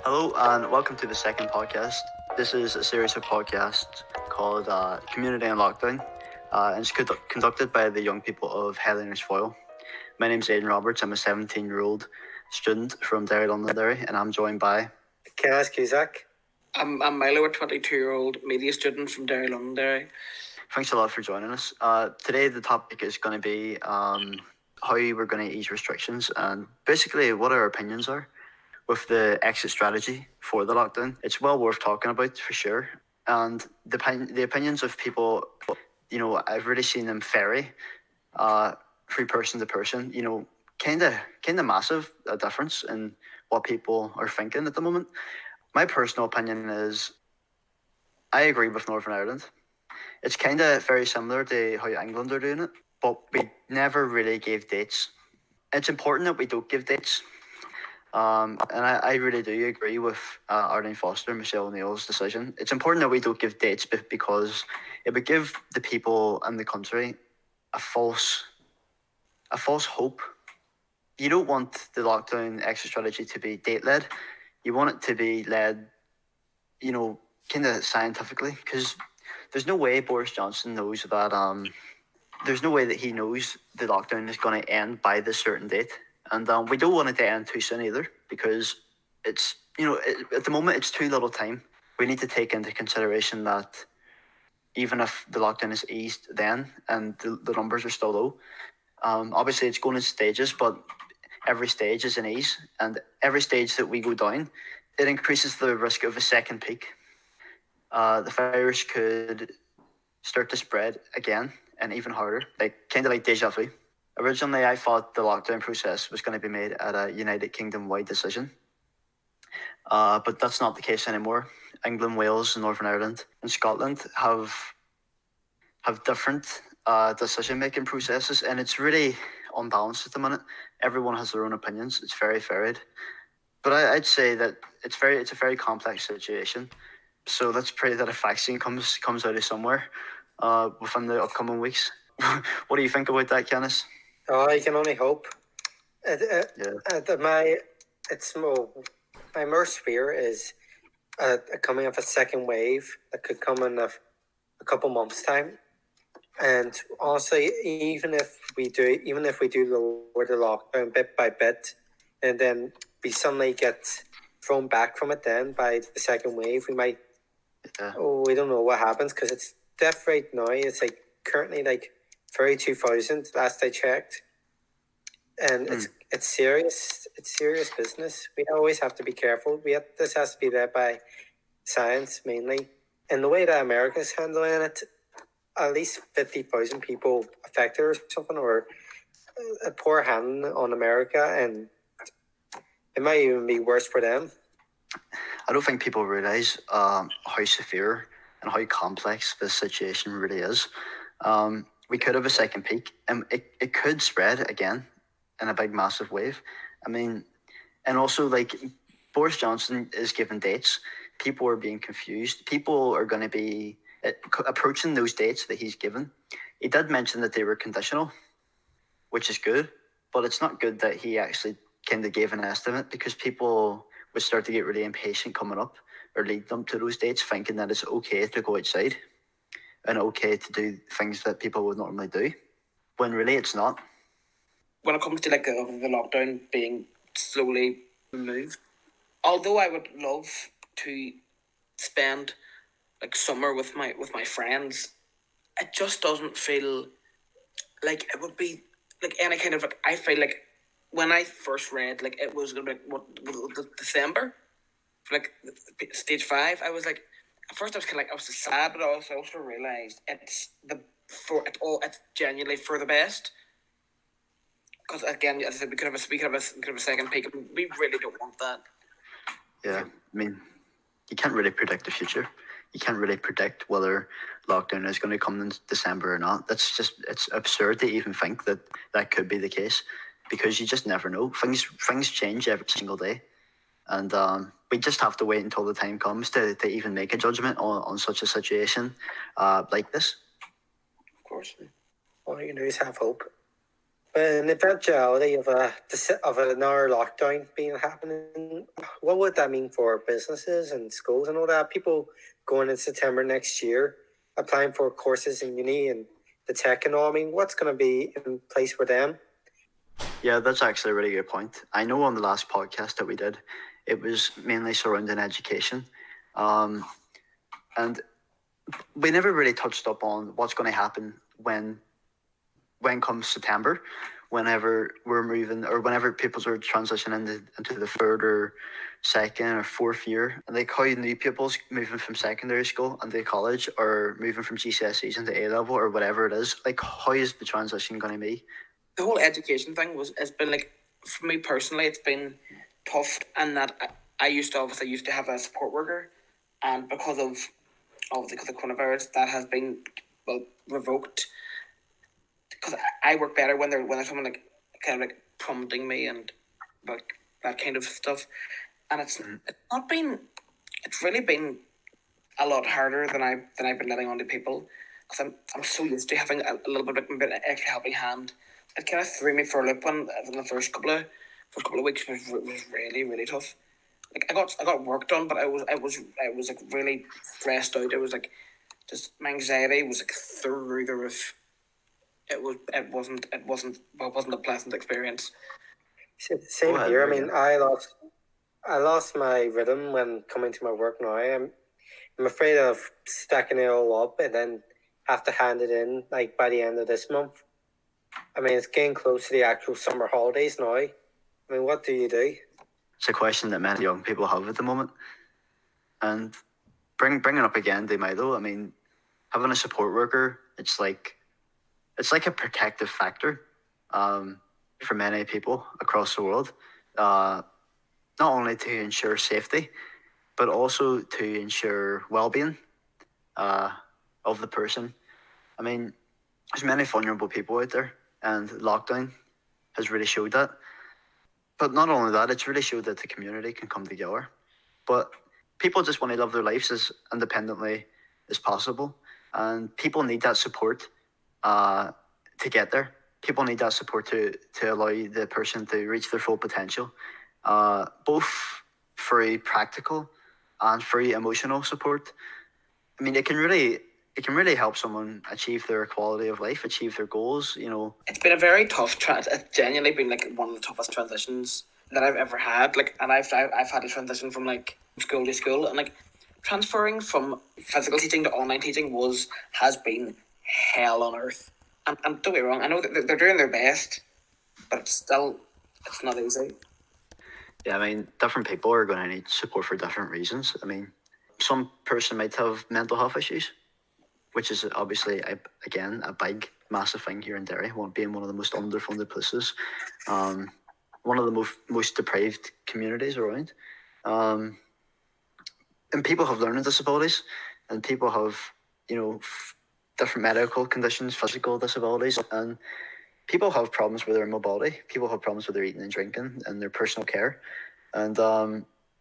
Hello and welcome to the second podcast. This is a series of podcasts called Community in Lockdown, and it's conducted by the young people of Headliners Foyle. My name's Aidan Roberts. I'm a 17-year-old student from Derry, Londonderry, and I'm joined by Canice Cusack. I'm Milo, a 22-year-old media student from Derry, Londonderry. Thanks a lot for joining us. Today the topic is going to be how we're going to ease restrictions and basically what our opinions are with the exit strategy for the lockdown. It's well worth talking about for sure. And the opinions of people, I've really seen them vary from person to person. Kind of massive a difference in what people are thinking at the moment. My personal opinion is I agree with Northern Ireland. It's kind of very similar to how England are doing it, but we never really gave dates. It's important that we don't give dates. And I really do agree with Arlene Foster and Michelle O'Neill's decision. It's important that we don't give dates because it would give the people in the country a false hope. You don't want the lockdown exit strategy to be date-led. You want it to be led, kind of scientifically, because there's no way Boris Johnson knows that. There's no way that he knows the lockdown is going to end by this certain date. And we don't want it to end too soon either, because it's, at the moment it's too little time. We need to take into consideration that even if the lockdown is eased then and the numbers are still low, obviously it's going in stages, but every stage is an ease. And every stage that we go down, it increases the risk of a second peak. The virus could start to spread again and even harder, kind of like deja vu. Originally, I thought the lockdown process was going to be made at a United Kingdom-wide decision. But that's not the case anymore. England, Wales, Northern Ireland and Scotland have different decision-making processes, and it's really unbalanced at the minute. Everyone has their own opinions. It's very varied. But I'd say that it's a very complex situation. So let's pray that a vaccine comes out of somewhere within the upcoming weeks. What do you think about that, Canice? Oh, I can only hope. My most fear is coming of a second wave that could come in a couple months' time. And honestly, even if we do lower the lockdown bit by bit, and then we suddenly get thrown back from it then by the second wave, we might. Yeah. We don't know what happens, because it's death rate now. It's currently 32,000 last I checked, and it's serious. It's serious business. We always have to be careful. This has to be led by science mainly. And the way that America's handling it, at least 50,000 people affected or something, or a poor hand on America, and it might even be worse for them. I don't think people realise how severe and how complex this situation really is. We could have a second peak, and it could spread again in a big, massive wave. I mean, and also, Boris Johnson is giving dates. People are being confused. People are going to be approaching those dates that he's given. He did mention that they were conditional, which is good, but it's not good that he actually kind of gave an estimate, because people would start to get really impatient coming up, or lead them to those dates thinking that it's okay to go outside and okay to do things that people would normally do, when really it's not. When it comes to the lockdown being slowly removed, although I would love to spend summer with my friends, it just doesn't feel like it would be any kind of I feel like when I first read it was gonna be December, stage 5. I was at first I was I was sad, but I also realized it's genuinely for the best. Because again, as I said, we could have a second peak. We really don't want that. Yeah, I mean, you can't really predict the future. You can't really predict whether lockdown is going to come in December or not. It's absurd to even think that could be the case, because you just never know. Things change every single day, and we just have to wait until the time comes to even make a judgment on such a situation like this. Of course. All you can do is have hope. But in the eventuality of another lockdown being happening, what would that mean for businesses and schools and all that? People going in September next year, applying for courses in uni and the tech and all. I mean, what's going to be in place for them? Yeah, that's actually a really good point. I know on the last podcast that we did, it was mainly surrounding education. And we never really touched up on what's going to happen when comes September, whenever we're moving, or whenever people are transitioning into the third or second or fourth year, and like how new pupils moving from secondary school into college, or moving from GCSEs into A level or whatever it is, like how is the transition going to be? The whole education thing has been like, for me personally, it's been tough, and that I used to have a support worker, and because of the coronavirus, that has been revoked. Because I work better when there's someone like kind of like prompting me and like that kind of stuff, and it's really been a lot harder than I've been letting on to people, because I'm so used to having a little bit of an extra helping hand. It kind of threw me for a loop in the first couple of weeks was really, really tough. Like I got work done, but I was like really stressed out. It was like just my anxiety was like through the roof. It wasn't a pleasant experience. Same here. I mean, I lost my rhythm when coming to my work now. I'm afraid of stacking it all up and then have to hand it in like by the end of this month. I mean, it's getting close to the actual summer holidays now. I mean, what do you do? It's a question that many young people have at the moment, and bringing up again to Milo. I mean, having a support worker, it's like a protective factor for many people across the world, not only to ensure safety, but also to ensure well-being of the person. I mean, there's many vulnerable people out there, and lockdown has really showed that. But not only that, it's really showed that the community can come together. But people just want to live their lives as independently as possible, and people need that support to get there. People need that support to allow the person to reach their full potential, both through practical and through emotional support. I mean, it can really help someone achieve their quality of life, achieve their goals. You know, it's been a very tough. It's genuinely been like one of the toughest transitions that I've ever had. Like, and I've had to transition from like school to school, and like transferring from physical teaching to online teaching has been hell on earth. And don't get me wrong, I know that they're doing their best, but it's not easy. Yeah, I mean, different people are going to need support for different reasons. I mean, some person might have mental health issues, which is obviously, again, a big, massive thing here in Derry, being one of the most underfunded places, one of the most depraved communities around. And people have learning disabilities, and people have, different medical conditions, physical disabilities, and people have problems with their mobility. People have problems with their eating and drinking and their personal care. And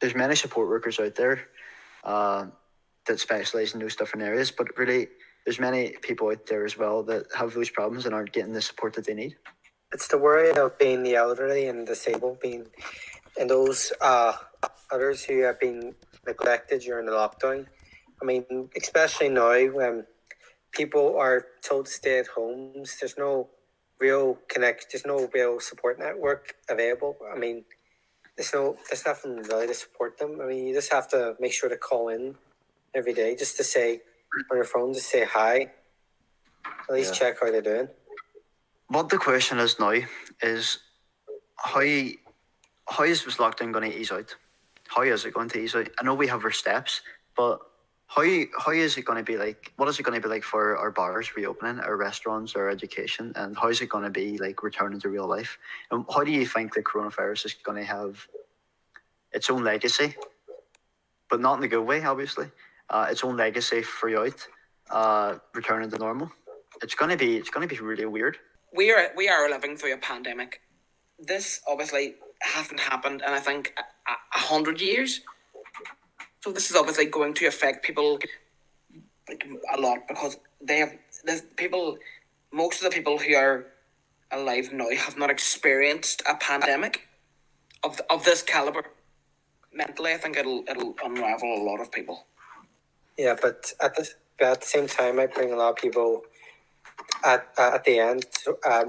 there's many support workers out there that specialise in those different areas, but really there's many people out there as well that have those problems and aren't getting the support that they need. It's the worry of being the elderly and disabled, and those others who have been neglected during the lockdown. I mean, especially now when people are told to stay at homes, there's no real there's no real support network available. I mean, there's nothing really to support them. I mean, you just have to make sure to call in every day just to say on your phone, just say hi. At least check how they're doing. What the question is now is how is this lockdown going to ease out? How is it going to ease out? I know we have our steps, but how is it going to be like? What is it going to be like for our bars reopening, our restaurants, our education, and how is it going to be like returning to real life? And how do you think the coronavirus is going to have its own legacy, but not in a good way, obviously? Its own legacy throughout returning to normal. It's going to be really weird. We are living through a pandemic. This obviously hasn't happened in I think 100 years. So this is obviously going to affect people like a lot, because most of the people who are alive now have not experienced a pandemic of this caliber. Mentally, I think it'll unravel a lot of people. Yeah, but at the same time, I bring a lot of people at the end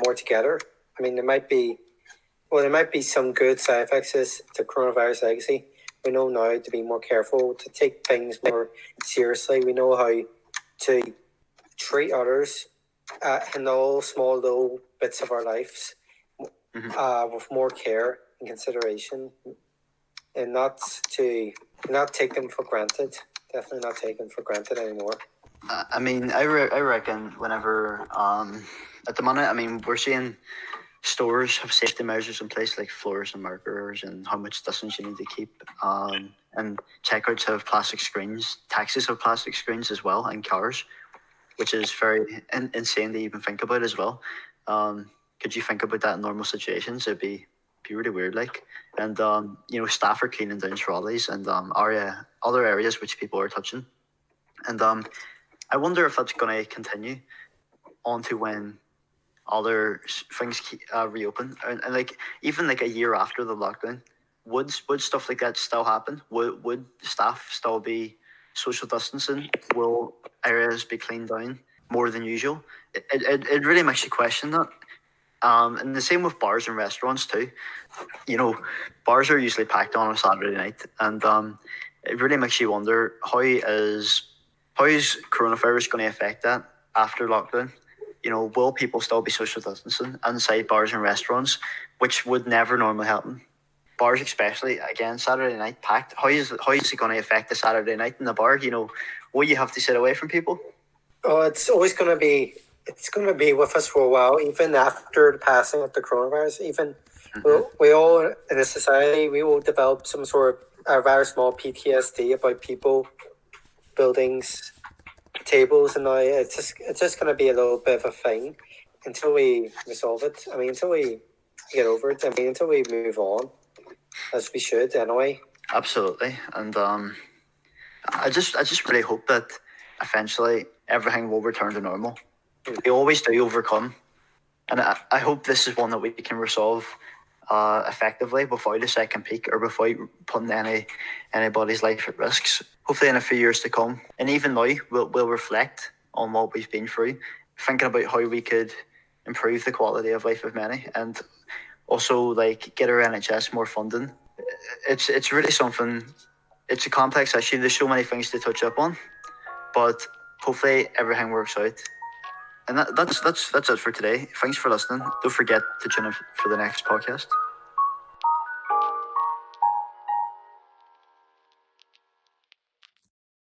more together. I mean, there might be some good side effects to coronavirus legacy. We know now to be more careful, to take things more seriously. We know how to treat others in all small little bits of our lives with more care and consideration, and not take them for granted. Definitely not take them for granted anymore. I mean, I reckon whenever at the minute, I mean, we're seeing stores have safety measures in place like floors and markers and how much distance you need to keep. And checkouts have plastic screens. Taxis have plastic screens as well, and cars, which is very insane to even think about as well. Could you think about that in normal situations? It'd be really weird, like. And staff are cleaning down trolleys and other areas which people are touching. And I wonder if that's going to continue on to when other things reopen, and like even like a year after the lockdown, would stuff like that still happen? Would staff still be social distancing? Will areas be cleaned down more than usual? It really makes you question that. And the same with bars and restaurants too. Bars are usually packed on a Saturday night, and it really makes you wonder how is coronavirus going to affect that after lockdown? Will people still be social distancing inside bars and restaurants, which would never normally happen? Bars especially, again, Saturday night packed. How is it going to affect the Saturday night in the bar? Will you have to sit away from people? Oh, it's always going to be. It's going to be with us for a while, even after the passing of the coronavirus. Even we all in a society, we will develop some sort of very small PTSD about people, buildings, tables, and it's just going to be a little bit of a thing until we resolve it. I mean, until we get over it. I mean, until we move on, as we should anyway. Absolutely, and I just really hope that eventually everything will return to normal. We always do overcome, and I hope this is one that we can resolve effectively without a second peak or without putting anybody's life at risks. Hopefully in a few years to come, and even now we'll reflect on what we've been through, thinking about how we could improve the quality of life of many, and also like get our NHS more funding. It's really something. It's a complex issue. There's so many things to touch up on, but hopefully everything works out. And that's it for today. Thanks for listening. Don't forget to tune in for the next podcast.